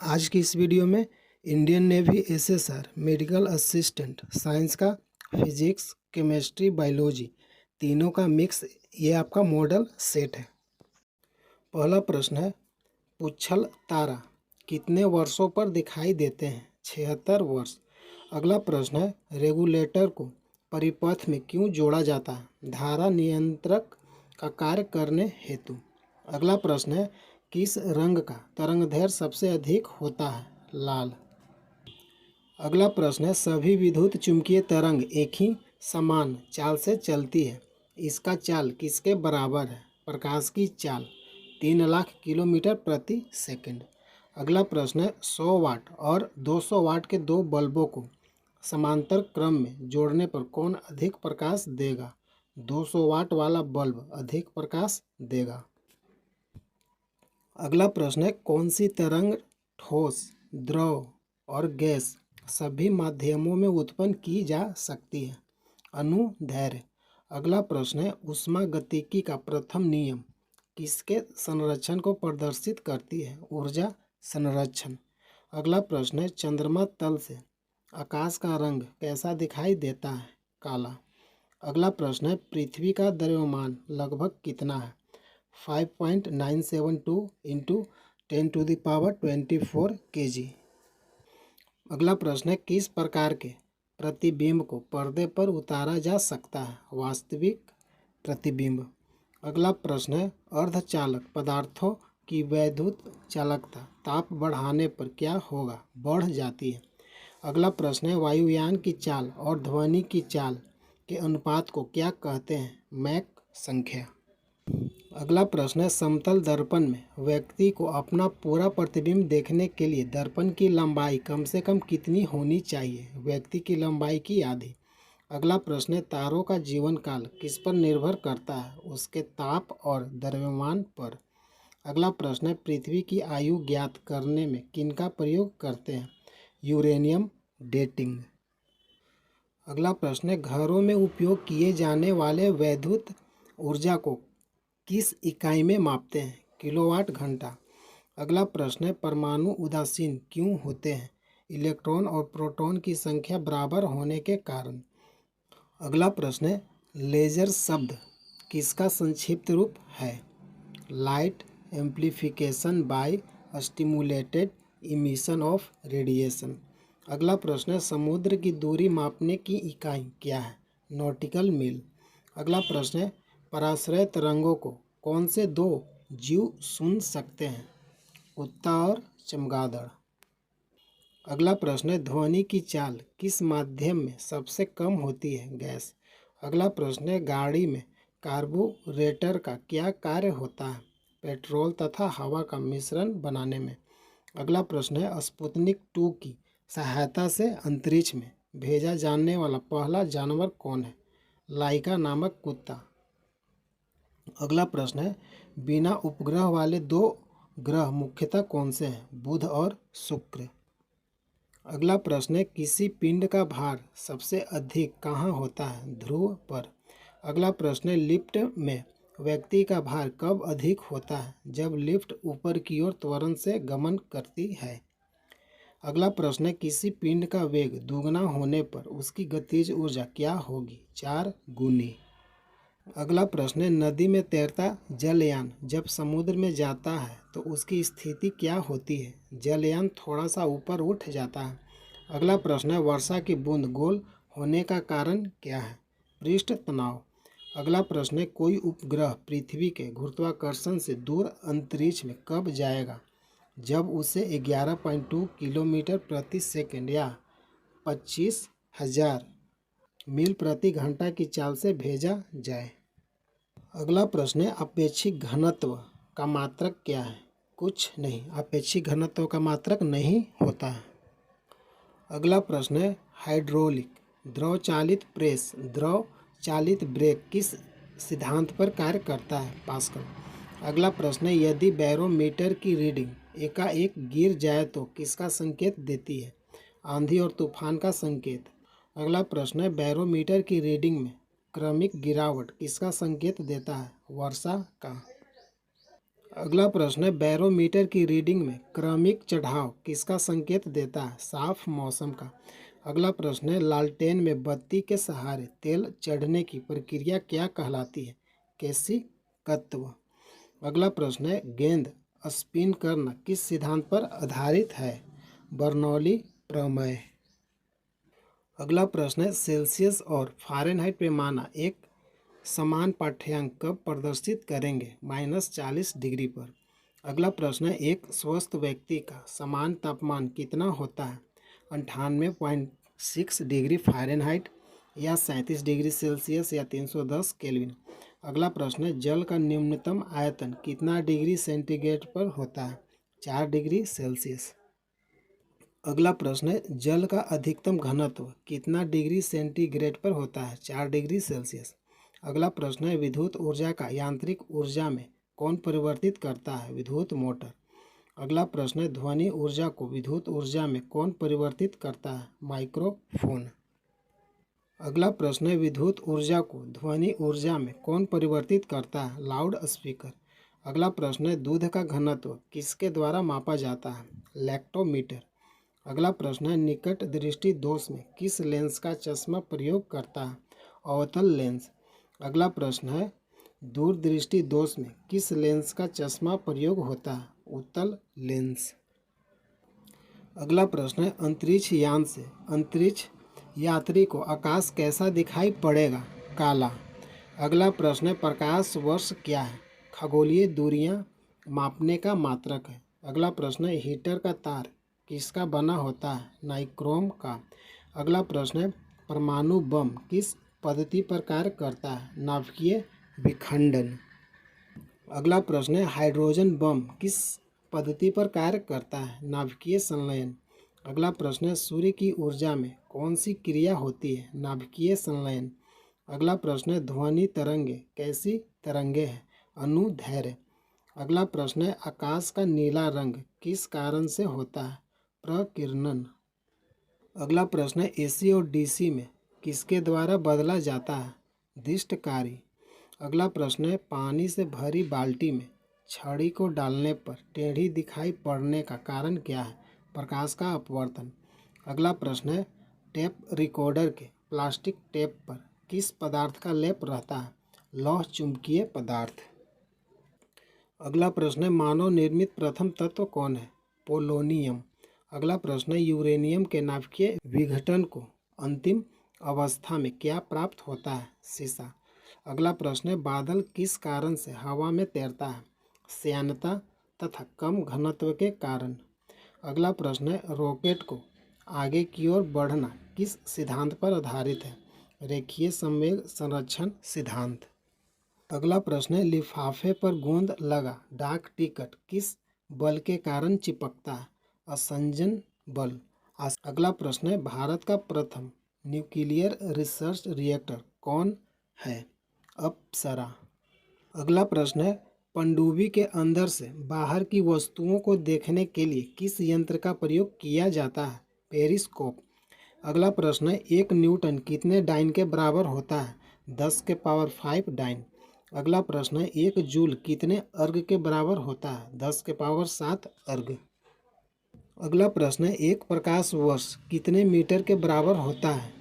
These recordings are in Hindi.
आज की इस वीडियो में Indian navy SSR medical assistant science का फिजिक्स, केमिस्ट्री, बायोलॉजी तीनों का मिक्स ये आपका मॉडल सेट है। पहला प्रश्न है, पुच्छल तारा कितने वर्षों पर दिखाई देते हैं? 76 वर्ष। अगला प्रश्न है, रेगुलेटर को परिपथ में क्यों जोड़ा जाता है? धारा नियंत्रक का कार्य करने हेतु। अगला प्रश्न है, किस रंग का तरंगदैर्घ्य सबसे अधिक होता है? लाल। अगला प्रश्न है, सभी विद्युत चुंबकीय तरंग एक ही समान चाल से चलती है, इसका चाल किसके बराबर है? प्रकाश की चाल 3 लाख किलोमीटर प्रति सेकंड। अगला प्रश्न है, 100 वाट और 200 वाट के दो बल्बों को समांतर क्रम में जोड़ने पर कौन अधिक प्रकाश देगा? 200 वाट वाला बल्ब अधिक प्रकाश देगा। अगला प्रश्न है, कौन सी तरंग ठोस, द्रव और गैस सभी माध्यमों में उत्पन्न की जा सकती है? अनुदैर्घ्य। अगला प्रश्न है, ऊष्मागतिकी का प्रथम नियम किसके संरक्षण को प्रदर्शित करती है? ऊर्जा संरक्षण। अगला प्रश्न है, चंद्रमा तल से आकाश का रंग कैसा दिखाई देता है? काला। अगला प्रश्न है, पृथ्वी का द्रव्यमान लगभग कितना है? 5.972 इंटू 10⁻24 kg। अगला प्रश्न है, किस प्रकार के प्रतिबिंब को पर्दे पर उतारा जा सकता है? वास्तविक प्रतिबिंब। अगला प्रश्न है, अर्धचालक पदार्थों की वैद्युत चालकता ताप बढ़ाने पर क्या होगा? बढ़ जाती है। अगला प्रश्न है, वायुयान की चाल और ध्वनि की चाल के अनुपात को क्या कहते हैं? मैक संख्या। अगला प्रश्न है, समतल दर्पण में व्यक्ति को अपना पूरा प्रतिबिंब देखने के लिए दर्पण की लंबाई कम से कम कितनी होनी चाहिए? व्यक्ति की लंबाई की आधी। अगला प्रश्न है, तारों का जीवन काल किस पर निर्भर करता है? उसके ताप और द्रव्यमान पर। अगला प्रश्न है, पृथ्वी की आयु ज्ञात करने में किनका प्रयोग करते हैं? Uranium dating. अगला प्रश्न है, घरों में उपयोग किए जाने वाले वैद्युत ऊर्जा को किस इकाई में मापते हैं? किलोवाट घंटा। अगला प्रश्न है, परमाणु उदासीन क्यों होते हैं? इलेक्ट्रॉन और प्रोटॉन की संख्या बराबर होने के कारण। अगला प्रश्न है, लेजर शब्द किसका संक्षिप्त रूप है? Light amplification by stimulated emission of radiation. अगला प्रश्न है, समुद्र की दूरी मापने की इकाई क्या है? नॉटिकल मील। अगला प्रश्न है, पराश्रय तरंगों को कौन से दो जीव सुन सकते हैं? कुत्ता और चमगादड़। अगला प्रश्न है, ध्वनि की चाल किस माध्यम में सबसे कम होती है? गैस। अगला प्रश्न है, गाड़ी में कार्बोरेटर का क्या कार्य होता है? पेट्रोल तथा हवा का मिश्रण बनाने में। अगला प्रश्न है, स्पुतनिक 2 की सहायता से अंतरिक्ष में भेजा जाने वाला पहला जानवर कौन है? लाइका नामक कुत्ता। अगला प्रश्न है, बिना उपग्रह वाले दो ग्रह मुख्यतः कौन से हैं? बुध और शुक्र। अगला प्रश्न है, किसी पिंड का भार सबसे अधिक कहाँ होता है? ध्रुव पर। अगला प्रश्न है, लिफ्ट में व्यक्ति का भार कब अधिक होता है? जब लिफ्ट ऊपर की ओर त्वरण से गमन करती है। अगला प्रश्न है, किसी पिंड का वेग दुगना होने पर उसकी गतिज ऊर्जा क्या होगी? 4 गुनी। अगला प्रश्न है, नदी में तैरता जलयान जब समुद्र में जाता है तो उसकी स्थिति क्या होती है? जलयान थोड़ा सा ऊपर उठ जाता है। अगला प्रश्न है, वर्षा की बूंद गोल होने का कारण क्या है? पृष्ठ तनाव। अगला प्रश्न है, कोई उपग्रह पृथ्वी के गुरुत्वाकर्षण से दूर अंतरिक्ष में कब जाएगा? जब उसे 11.2 किलोमीटर प्रति सेकंड या 25,000 मील प्रति घंटा की चाल से भेजा जाए। अगला प्रश्न है, अपेक्षित घनत्व का मात्रक क्या है? कुछ नहीं, अपेक्षित घनत्व का मात्रक नहीं होता है। अगला प्रश्न है, हाइड्रोलिक द्रव चालित प्रेस, द्रव चालित ब्रेक किस सिद्धांत पर कार्य करता है? पास्कल। अगला प्रश्न है, यदि बैरोमीटर की रीडिंग एकाएक गिर जाए तो किसका संकेत देती है? आंधी और तूफान का संकेत। अगला प्रश्न है, बैरोमीटर की रीडिंग में क्रमिक गिरावट किसका संकेत देता है? वर्षा का। अगला प्रश्न है, बैरोमीटर की रीडिंग में क्रमिक चढ़ाव किसका संकेत देता है? साफ मौसम का। अगला प्रश्न है, लालटेन में बत्ती के सहारे तेल चढ़ने की प्रक्रिया क्या कहलाती है? केशिकत्व। अगला प्रश्न है, गेंद स्पिन करना किस सिद्धांत पर आधारित है? बर्नौली प्रमेय। अगला प्रश्न है, सेल्सियस और फ़ारेनहाइट पैमाना एक समान पाठ्यांक कब प्रदर्शित करेंगे? -40 डिग्री पर। अगला प्रश्न है, एक स्वस्थ व्यक्ति का समान तापमान कितना होता है? 98.6 डिग्री फ़ारेनहाइट या 37 डिग्री सेल्सियस या 310 केल्विन। अगला प्रश्न है, जल का न्यूनतम आयतन कितना डिग्री सेंटीग्रेड पर होता है? 4 डिग्री सेल्सियस। अगला प्रश्न है, जल का अधिकतम घनत्व कितना डिग्री सेंटीग्रेड पर होता है? 4 डिग्री सेल्सियस। अगला प्रश्न है, विद्युत ऊर्जा का यांत्रिक ऊर्जा में कौन परिवर्तित करता है? विद्युत मोटर। अगला प्रश्न है, ध्वनि ऊर्जा को विद्युत ऊर्जा में कौन परिवर्तित करता है? माइक्रोफोन। अगला प्रश्न है, विद्युत ऊर्जा को ध्वनि ऊर्जा में कौन परिवर्तित करता है? Loud speaker. अगला प्रश्न है, दूध का घनत्व किसके द्वारा मापा जाता है? लैक्टोमीटर। अगला प्रश्न है, निकट दृष्टि दोष में किस लेंस का चश्मा प्रयोग करता है? अवतल लेंस। अगला प्रश्न है, दूरदृष्टि दोष में किस लेंस का चश्मा प्रयोग होता है? उत्तल लेंस। अगला प्रश्न है, अंतरिक्ष यान से अंतरिक्ष यात्री को आकाश कैसा दिखाई पड़ेगा? काला। अगला प्रश्न है, प्रकाश वर्ष क्या है? खगोलीय दूरियां मापने का मात्रक है। अगला प्रश्न है, हीटर का तार किसका बना होता है? नाइक्रोम का। अगला प्रश्न है, परमाणु बम किस पद्धति पर कार्य करता है? नाभिकीय विखंडन। अगला प्रश्न है, हाइड्रोजन बम किस पद्धति पर कार्य करता है? नाभिकीय संलयन। अगला प्रश्न है, सूर्य की ऊर्जा में कौन सी क्रिया होती है? नाभिकीय संलयन। अगला प्रश्न है, ध्वनि तरंगे कैसी तरंगे हैं? अनुदैर्घ्य। अगला प्रश्न है, आकाश का नीला रंग किस कारण से होता है? प्रकीर्णन। अगला प्रश्न है, एसी और डीसी में किसके द्वारा बदला जाता है? दिष्टकारी। अगला प्रश्न है, पानी से भरी बाल्टी में छड़ी को डालने पर टेढ़ी दिखाई पड़ने का कारण क्या है? प्रकाश का अपवर्तन। अगला प्रश्न है, टेप रिकॉर्डर के प्लास्टिक टेप पर किस पदार्थ का लेप रहता है? लौह चुंबकीय पदार्थ। अगला प्रश्न है, मानव निर्मित प्रथम तत्व कौन है? पोलोनियम। अगला प्रश्न है, यूरेनियम के नाभिकीय विघटन को अंतिम अवस्था में क्या प्राप्त होता है? सीसा। अगला प्रश्न है, बादल किस कारण से हवा में तैरता है? श्यानता तथा कम घनत्व के कारण। अगला प्रश्न है, रॉकेट को आगे की ओर बढ़ना किस सिद्धांत पर आधारित है? रेखीय संवेग संरक्षण सिद्धांत। अगला प्रश्न है, लिफाफे पर गोंद लगा डाक टिकट किस बल के कारण चिपकता है? असंजन बल। अगला प्रश्न है, भारत का प्रथम न्यूक्लियर रिसर्च रिएक्टर कौन है? अप्सरा। अगला प्रश्न है, पनडुब्बी के अंदर से बाहर की वस्तुओं को देखने के लिए किस यंत्र का प्रयोग किया जाता है? पेरिस्कोप। अगला प्रश्न है, 1 न्यूटन कितने डाइन के बराबर होता है? 10⁵ डाइन। अगला प्रश्न है, 1 जूल कितने अर्ग के बराबर होता है? 10⁷ अर्ग। अगला प्रश्न है, 1 प्रकाश वर्ष कितने मीटर के बराबर होता है?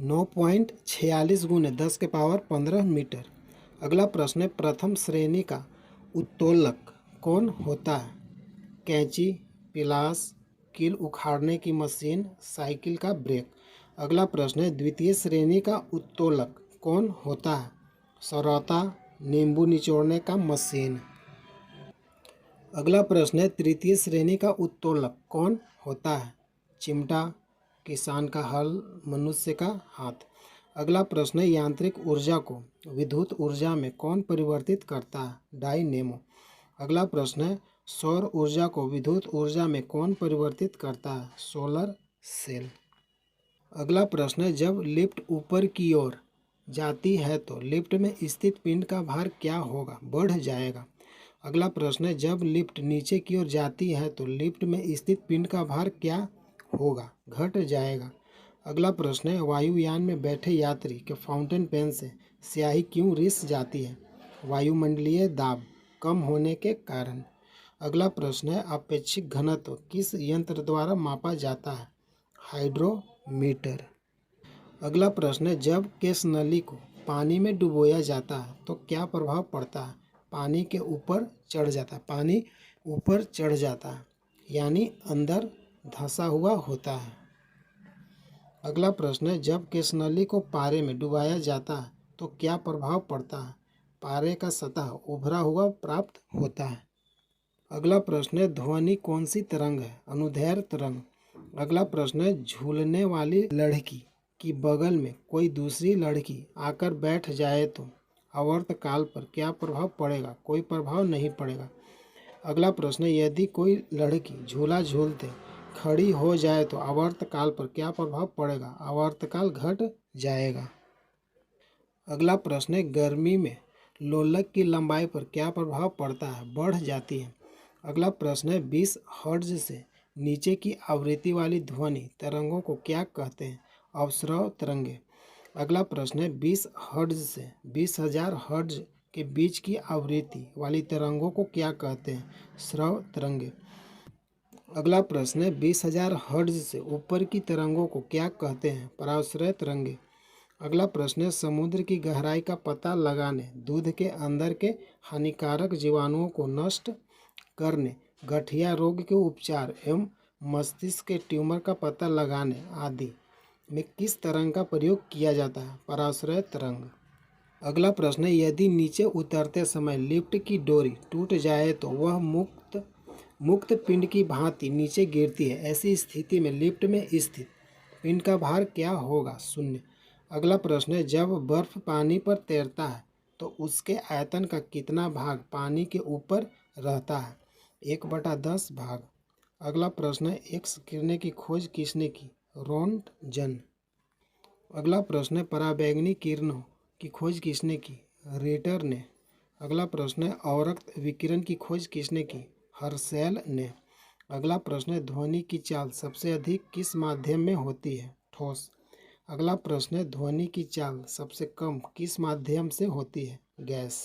9.46 × 10⁻15 मीटर। अगला प्रश्न है, प्रथम श्रेणी का उत्तोलक कौन होता है? कैंची, पिलास, कील उखाड़ने की मशीन, साइकिल का ब्रेक। अगला प्रश्न है, द्वितीय श्रेणी का उत्तोलक कौन होता है? सरौता, नींबू निचोड़ने का मशीन। अगला प्रश्न है, तृतीय श्रेणी का उत्तोलक कौन होता है? चिमटा, किसान का हल, मनुष्य का हाथ। अगला प्रश्न है, यांत्रिक ऊर्जा को विद्युत ऊर्जा में कौन परिवर्तित करता है? डायनेमो। अगला प्रश्न है, सौर ऊर्जा को विद्युत ऊर्जा में कौन परिवर्तित करता है? Solar cell. अगला प्रश्न है, जब लिफ्ट ऊपर की ओर जाती है तो लिफ्ट में स्थित पिंड का भार क्या होगा? बढ़ जाएगा। अगला प्रश्न है, जब लिफ्ट नीचे की ओर जाती है तो लिफ्ट में स्थित पिंड का भार क्या होगा? घट जाएगा। अगला प्रश्न है, वायुयान में बैठे यात्री के फाउंटेन पेन से स्याही क्यों रिस जाती है? वायुमंडलीय दाब। कम होने के कारण। अगला प्रश्न है अपेक्षिक घनत्व किस यंत्र द्वारा मापा जाता है? हाइड्रोमीटर। अगला प्रश्न है जब केश नली को पानी में डुबोया जाता है तो क्या प्रभाव पड़ता है? पानी के ऊपर चढ़ जाता है, पानी ऊपर चढ़ जाता है यानी अंदर धंसा हुआ होता है। अगला प्रश्न है जब केश नली को पारे में डुबाया जाता है तो क्या प्रभाव पड़ता है? पारे का सतह उभरा हुआ प्राप्त होता है। अगला प्रश्न है ध्वनि कौन सी तरंग है? अनुदैर्घ्य तरंग। अगला प्रश्न है झूलने वाली लड़की की बगल में कोई दूसरी लड़की आकर बैठ जाए तो आवर्तकाल पर क्या प्रभाव पड़ेगा? कोई प्रभाव नहीं पड़ेगा। अगला प्रश्न है यदि कोई लड़की झूला झूलते खड़ी हो जाए तो आवर्तकाल पर क्या प्रभाव पड़ेगा? आवर्तकाल घट जाएगा। अगला प्रश्न है गर्मी में लोलक की लंबाई पर क्या प्रभाव पड़ता है? बढ़ जाती है। अगला प्रश्न है 20 हर्ट्ज से नीचे की आवृत्ति वाली ध्वनि तरंगों को क्या कहते हैं? अवस्रव तरंगे। अगला प्रश्न है 20 हर्ट्ज से 20,000 हर्ट्ज के बीच की आवृत्ति वाली तरंगों को क्या कहते हैं? स्रव तरंगे। अगला प्रश्न है 20,000 हर्ट्ज से ऊपर की तरंगों को क्या कहते हैं? पराश्रय तरंगे। अगला प्रश्न है समुद्र की गहराई का पता लगाने, दूध के अंदर के हानिकारक जीवाणुओं को नष्ट करने, गठिया रोग के उपचार एवं मस्तिष्क के ट्यूमर का पता लगाने आदि में किस तरंग का प्रयोग किया जाता है? पराश्रय तरंग। अगला प्रश्न है यदि नीचे उतरते समय लिफ्ट की डोरी टूट जाए तो वह मुक्त पिंड की भांति नीचे गिरती है। ऐसी स्थिति में लिफ्ट में स्थित पिंड का भार क्या होगा? शून्य। अगला प्रश्न है जब बर्फ पानी पर तैरता है तो उसके आयतन का कितना भाग पानी के ऊपर रहता है? 1/10 भाग। अगला प्रश्न है एक्स किरणें की खोज किसने की? रोंटगन। अगला प्रश्न है पराबैंगनी किरणों की खोज किसने की? रेटर ने। अगला प्रश्न है अवरक्त विकिरण की खोज किसने की? हर्शेल ने। अगला प्रश्न है ध्वनि की चाल सबसे अधिक किस माध्यम में होती है? ठोस। अगला प्रश्न है ध्वनि की चाल सबसे कम किस माध्यम से होती है? गैस।